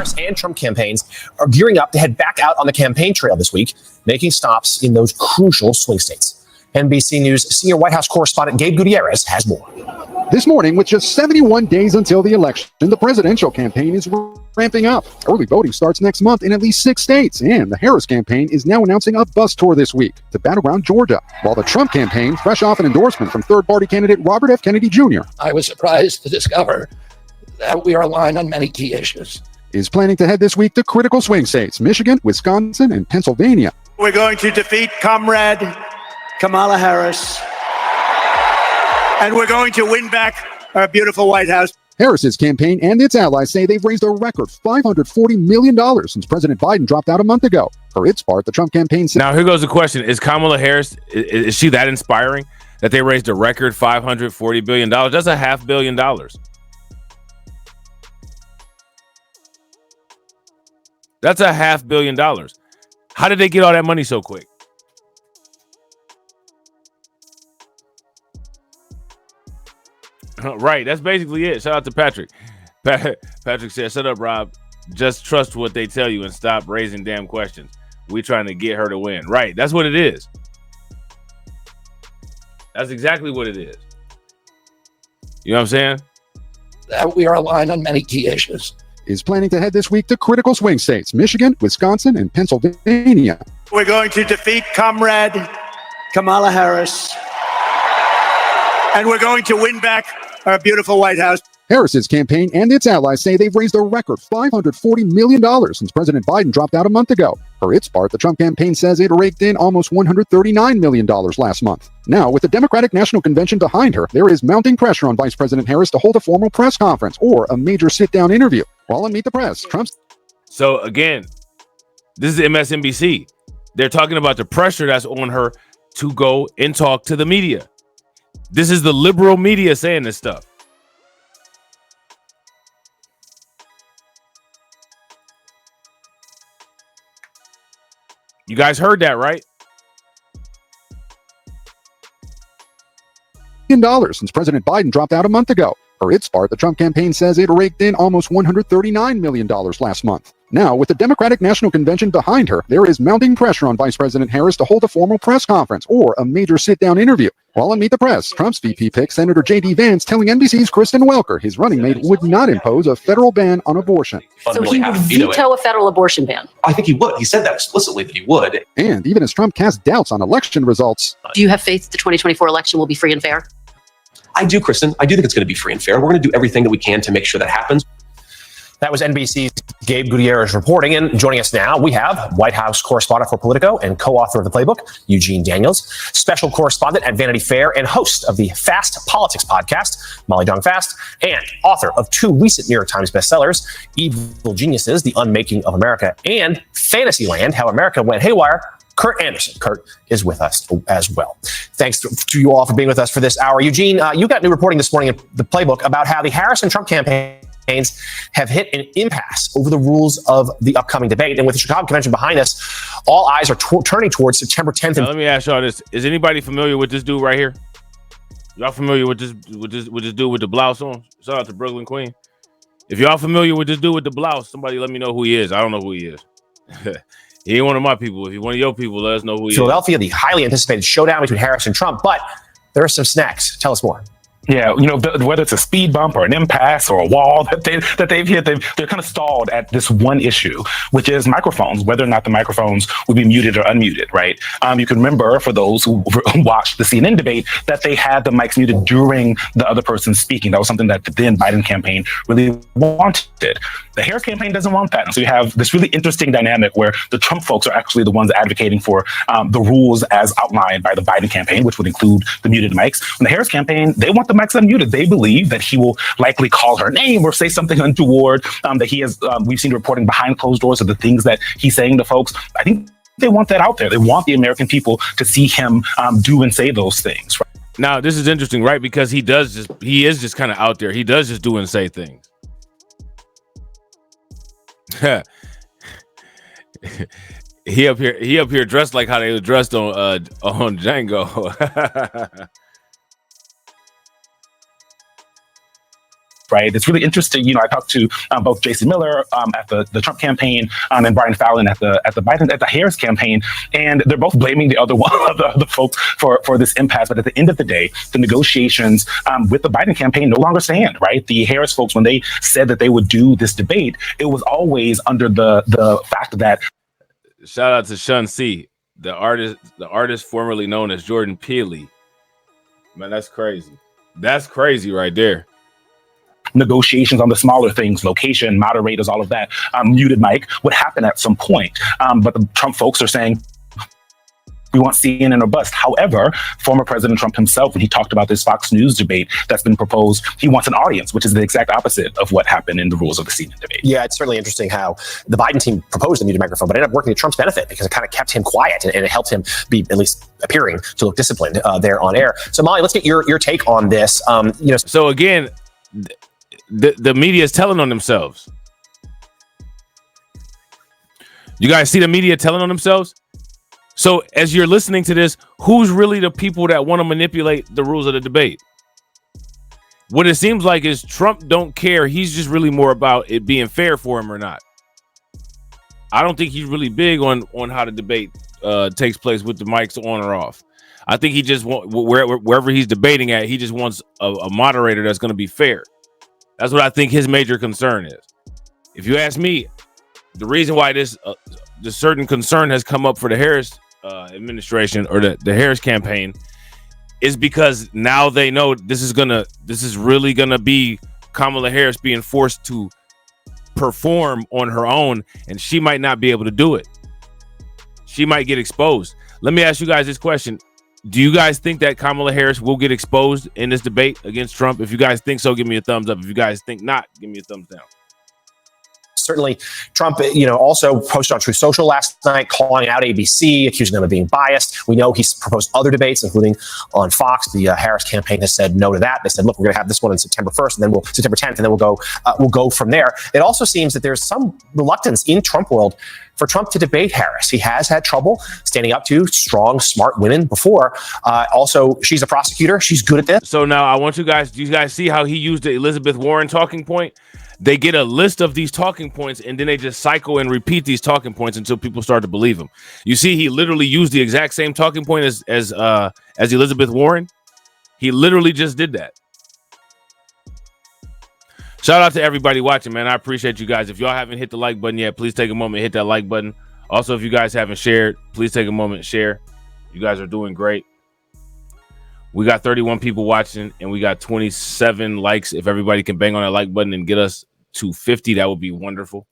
Harris and Trump campaigns are gearing up to head back out on the campaign trail this week, making stops in those crucial swing states. NBC News senior White House correspondent Gabe Gutierrez has more. This morning, with just 71 days until the election, the presidential campaign is ramping up. Early voting starts next month in at least 6 states, and the Harris campaign is now announcing a bus tour this week to battleground Georgia, while the Trump campaign, fresh off an endorsement from third-party candidate Robert F. Kennedy Jr., I was surprised to discover that we are aligned on many key issues, is planning to head this week to critical swing states, Michigan, Wisconsin, and Pennsylvania. We're going to defeat Comrade Kamala Harris, and we're going to win back our beautiful White House. Harris's campaign and its allies say they've raised a record $540 million since President Biden dropped out a month ago. For its part, the Trump campaign said... Now, here goes the question. Is Kamala Harris, is she that inspiring that they raised a record $540 billion? That's a $500 million. That's a $500 million. How did they get all that money so quick? Right, that's basically it. Shout out to Patrick. Patrick said, "Shut up, Rob. Just trust what they tell you and stop raising damn questions. We trying to get her to win." Right, that's what it is. That's exactly what it is. You know what I'm saying? that we are aligned on many key issues. Is planning to head this week to critical swing states, Michigan, Wisconsin, and Pennsylvania. We're going to defeat Comrade Kamala Harris, and we're going to win back our beautiful White House. Harris's campaign and its allies say they've raised a record $540 million since President Biden dropped out a month ago. For its part, the Trump campaign says it raked in almost $139 million last month. Now, with the Democratic National Convention behind her, there is mounting pressure on Vice President Harris to hold a formal press conference or a major sit-down interview. While on Meet the Press, Trump's... So, again, this is MSNBC. They're talking about the pressure that's on her to go and talk to the media. This is the liberal media saying this stuff. You guys heard that, right? $1 since President Biden dropped out a month ago. For its part, the Trump campaign says it raked in almost $139 million last month. Now, with the Democratic National Convention behind her, there is mounting pressure on Vice President Harris to hold a formal press conference or a major sit-down interview. While on Meet the Press, Trump's VP pick, Senator J.D. Vance, telling NBC's Kristen Welker his running mate would not impose a federal ban on abortion. So he would veto a federal abortion ban? I think he would. He said that explicitly that he would. And even as Trump cast doubts on election results. Do you have faith the 2024 election will be free and fair? I do, Kristen. I do think it's going to be free and fair. We're going to do everything that we can to make sure that happens. That was NBC's Gabe Gutierrez reporting. And joining us now, we have White House correspondent for Politico and co-author of the playbook, Eugene Daniels, special correspondent at Vanity Fair and host of the Fast Politics podcast, Molly Jong Fast, and author of 2 recent New York Times bestsellers, Evil Geniuses, The Unmaking of America, and Fantasyland, How America Went Haywire, Kurt Anderson. Kurt is with us as well. Thanks to you all for being with us for this hour. Eugene, you got new reporting this morning in the playbook about how the Harris and Trump campaigns have hit an impasse over the rules of the upcoming debate. And with the Chicago Convention behind us, all eyes are turning towards September 10th. Now, let me ask y'all this. Is anybody familiar with this dude right here? Y'all familiar with this dude with the blouse on? Shout out to Brooklyn Queen. If y'all familiar with this dude with the blouse, somebody let me know who he is. I don't know who he is. He ain't one of my people. If he's one of your people, let us know who he Philadelphia, the highly anticipated showdown between Harris and Trump, but there are some snacks. Tell us more. Yeah, you know, whether it's a speed bump or an impasse or a wall that they've hit, they're kind of stalled at this one issue, which is microphones, whether or not the microphones would be muted or unmuted, right? You can remember, for those who watched the CNN debate, that they had the mics muted during the other person speaking. That was something that the then Biden campaign really wanted. The Harris campaign doesn't want that. And so you have this really interesting dynamic where the Trump folks are actually the ones advocating for the rules as outlined by the Biden campaign, which would include the muted mics. And the Harris campaign, they want the mics unmuted. They believe that he will likely call her name or say something untoward, that he has, we've seen reporting behind closed doors of the things that he's saying to folks. I think they want that out there. They want the American people to see him do and say those things. Right? Now, this is interesting, right? Because he is just kind of out there. He does just do and say things. he up here dressed like how they were dressed on Django. right? It's really interesting. You know, I talked to both J.C. Miller at the Trump campaign and Brian Fallon at the Harris campaign, and they're both blaming the other one of the folks for this impasse. But at the end of the day, the negotiations with the Biden campaign no longer stand, right? The Harris folks, when they said that they would do this debate, it was always under the fact that. Shout out to Shun C, the artist formerly known as Jordan Peele. Man, that's crazy. That's crazy right there. Negotiations on the smaller things, location, moderators, all of that, muted mic would happen at some point. But the Trump folks are saying, we want CNN or bust. However, former President Trump himself, when he talked about this Fox News debate that's been proposed, he wants an audience, which is the exact opposite of what happened in the rules of the CNN debate. Yeah, it's certainly interesting how the Biden team proposed the muted microphone, but ended up working to Trump's benefit because it kind of kept him quiet and it helped him be at least appearing to look disciplined there on air. So, Molly, let's get your take on this. So again, the media is telling on themselves. You guys see the media telling on themselves? So as you're listening to this, who's really the people that want to manipulate the rules of the debate? What it seems like is Trump don't care. He's just really more about it being fair for him or not. I don't think he's really big on how the debate takes place with the mics on or off. I think he just wherever he's debating at, he just wants a moderator that's going to be fair. That's what I think his major concern is. If you ask me, the reason why this certain concern has come up for the Harris administration or the Harris campaign is because now they know this is really gonna be Kamala Harris being forced to perform on her own, and she might not be able to do it. She might get exposed. Let me ask you guys this question. Do you guys think that Kamala Harris will get exposed in this debate against Trump? If you guys think so, give me a thumbs up. If you guys think not, give me a thumbs down. Certainly, Trump, also posted on Truth Social last night, calling out ABC, accusing them of being biased. We know he's proposed other debates, including on Fox. The Harris campaign has said no to that. They said, look, we're going to have this one on September 1st, and then September 10th, and then we'll go from there. It also seems that there's some reluctance in Trump world for Trump to debate Harris. He has had trouble standing up to strong, smart women before. Also, she's a prosecutor. She's good at this. So now I want do you guys see how he used the Elizabeth Warren talking point? They get a list of these talking points, and then they just cycle and repeat these talking points until people start to believe them. You see, he literally used the exact same talking point as Elizabeth Warren. He literally just did that. Shout out to everybody watching, man. I appreciate you guys. If y'all haven't hit the like button yet, please take a moment and hit that like button. Also, if you guys haven't shared, please take a moment and share. You guys are doing great. We got 31 people watching, and we got 27 likes. If everybody can bang on that like button and get us to 50, that would be wonderful.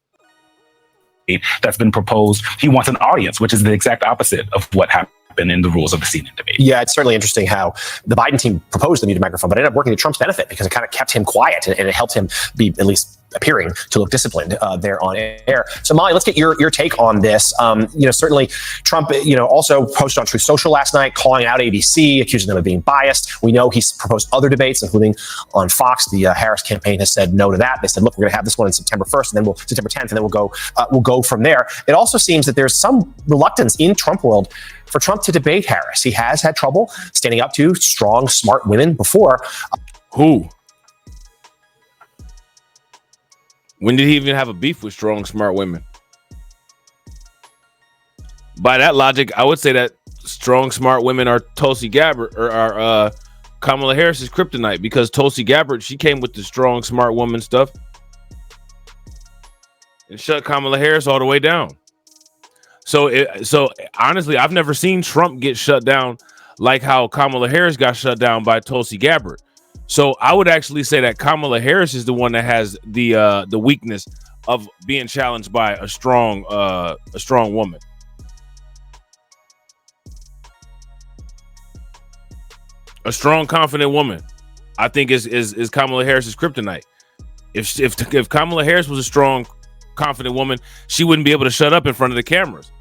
That's been proposed. He wants an audience, which is the exact opposite of what happened in the rules of the CNN debate. Yeah, it's certainly interesting how the Biden team proposed the muted microphone, but ended up working to Trump's benefit because it kind of kept him quiet and it helped him be at least appearing to look disciplined there on air. So, Molly, let's get your take on this. Certainly Trump, also posted on Truth Social last night, calling out ABC, accusing them of being biased. We know he's proposed other debates, including on Fox. The Harris campaign has said no to that. They said, look, we're going to have this one on September 1st, and then September 10th, and then we'll go from there. It also seems that there's some reluctance in Trump world for Trump to debate Harris. He has had trouble standing up to strong, smart women before. Who? When did he even have a beef with strong, smart women? By that logic, I would say that strong, smart women are Tulsi Gabbard or are Kamala Harris's kryptonite, because Tulsi Gabbard, she came with the strong, smart woman stuff and shut Kamala Harris all the way down. So honestly, I've never seen Trump get shut down like how Kamala Harris got shut down by Tulsi Gabbard. So I would actually say that Kamala Harris is the one that has the weakness of being challenged by a strong woman. A strong, confident woman, I think is Kamala Harris's kryptonite. If Kamala Harris was a strong, confident woman, she wouldn't be able to shut up in front of the cameras,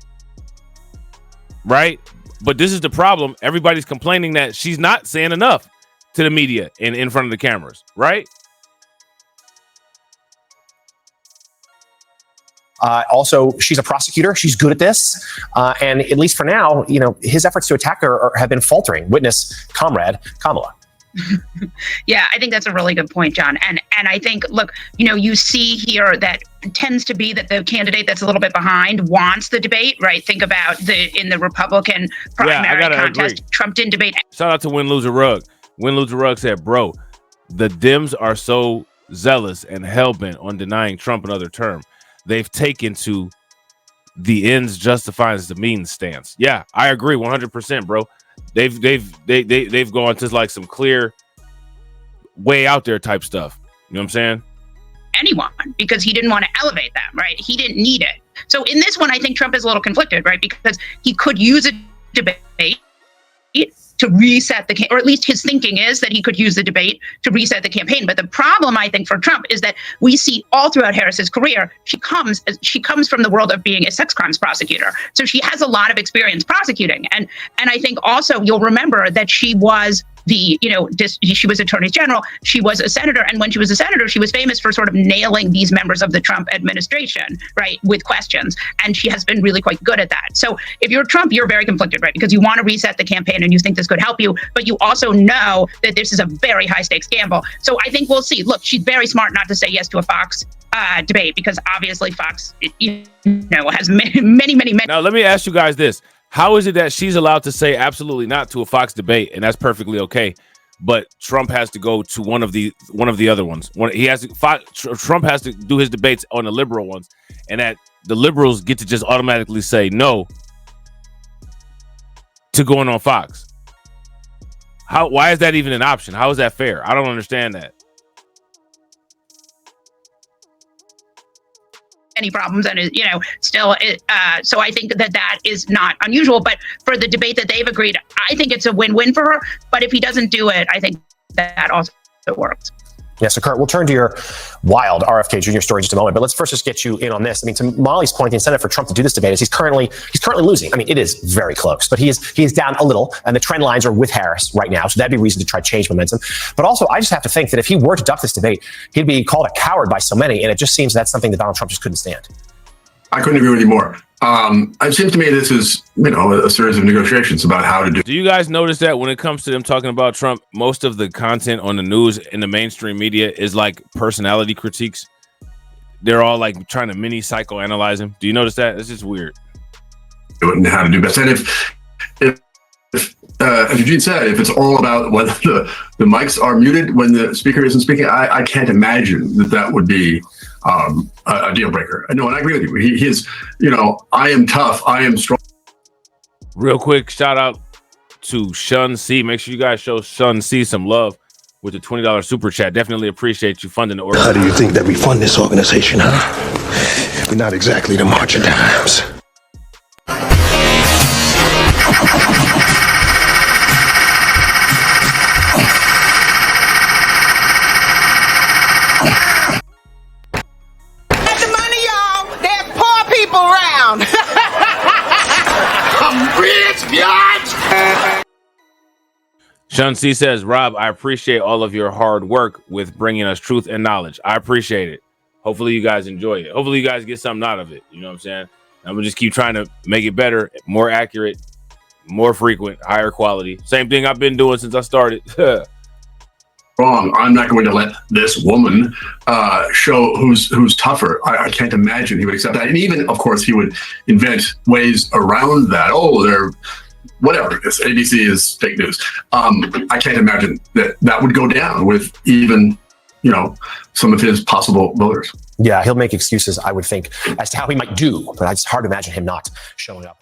right? But this is the problem. Everybody's complaining that she's not saying enough to the media in front of the cameras, right? Also, she's a prosecutor. She's good at this. And at least for now, his efforts to attack her have been faltering. Witness comrade Kamala. Yeah, I think that's a really good point, John. And I think, look, you see here that tends to be that the candidate that's a little bit behind wants the debate, right? Think about in the Republican primary contest, agree. Trump didn't debate. Shout out to Win Loser Rug. Win Loser Rug said, bro, the Dems are so zealous and hellbent on denying Trump another term. They've taken to the ends justifies the means stance. Yeah, I agree 100%, bro. They've gone to like some clear way out there type stuff. You know what I'm saying? Anyone, because he didn't want to elevate them, right? He didn't need it. So in this one, I think Trump is a little conflicted, right? Because he could use a debate to reset the or at least his thinking is that he could use the debate to reset the campaign. But the problem, I think, for Trump is that we see all throughout Harris's career, she comes from the world of being a sex crimes prosecutor. So she has a lot of experience prosecuting. And I think also you'll remember that she was she was attorney general, she was a senator. And when she was a senator, she was famous for sort of nailing these members of the Trump administration, right, with questions. And she has been really quite good at that. So if you're Trump, you're very conflicted, right? Because you want to reset the campaign and you think this could help you, but you also know that this is a very high stakes gamble. So I think we'll see. Look, she's very smart not to say yes to a Fox debate, because obviously Fox, has many. Now, let me ask you guys this. How is it that she's allowed to say absolutely not to a Fox debate, and that's perfectly okay, but Trump has to go to one of the other ones? Trump has to do his debates on the liberal ones, and that the liberals get to just automatically say no to going on Fox. Why is that even an option? How is that fair? I don't understand that. Any problems, and so I think that is not unusual. But for the debate that they've agreed, I think it's a win-win for her. But if he doesn't do it, I think that also works. Yeah, so Kurt, we'll turn to your wild RFK Jr. story in just a moment, but let's first just get you in on this. I mean, to Molly's point, the incentive for Trump to do this debate is he's currently losing. I mean, it is very close, but he is down a little, and the trend lines are with Harris right now, so that'd be reason to try to change momentum. But also, I just have to think that if he were to duck this debate, he'd be called a coward by so many, and it just seems that's something that Donald Trump just couldn't stand. I couldn't agree with you more. It seems to me this is, a series of negotiations about how to do. Do you guys notice that when it comes to them talking about Trump, most of the content on the news in the mainstream media is like personality critiques? They're all like trying to mini psychoanalyze him. Do you notice that? It's just weird. And how to do best. And if as Eugene said, if it's all about whether the mics are muted when the speaker isn't speaking, I can't imagine that would be a deal breaker. No, and I agree with you. He is, I am tough. I am strong. Real quick, shout out to Shun C. Make sure you guys show Shun C some love with the $20 super chat. Definitely appreciate you funding the organization. How do you think that we fund this organization, huh? We're not exactly the March of Dimes. Sean C says, Rob, I appreciate all of your hard work with bringing us truth and knowledge. I appreciate it. Hopefully you guys enjoy it. Hopefully you guys get something out of it. You know what I'm saying? I'm gonna just keep trying to make it better, more accurate, more frequent, higher quality. Same thing I've been doing since I started. Wrong. I'm not going to let this woman show who's tougher. I can't imagine he would accept that. And even, of course, he would invent ways around that. Oh, they're whatever. This ABC is fake news. I can't imagine that would go down with even, some of his possible voters. Yeah, he'll make excuses, I would think, as to how he might do, but it's hard to imagine him not showing up.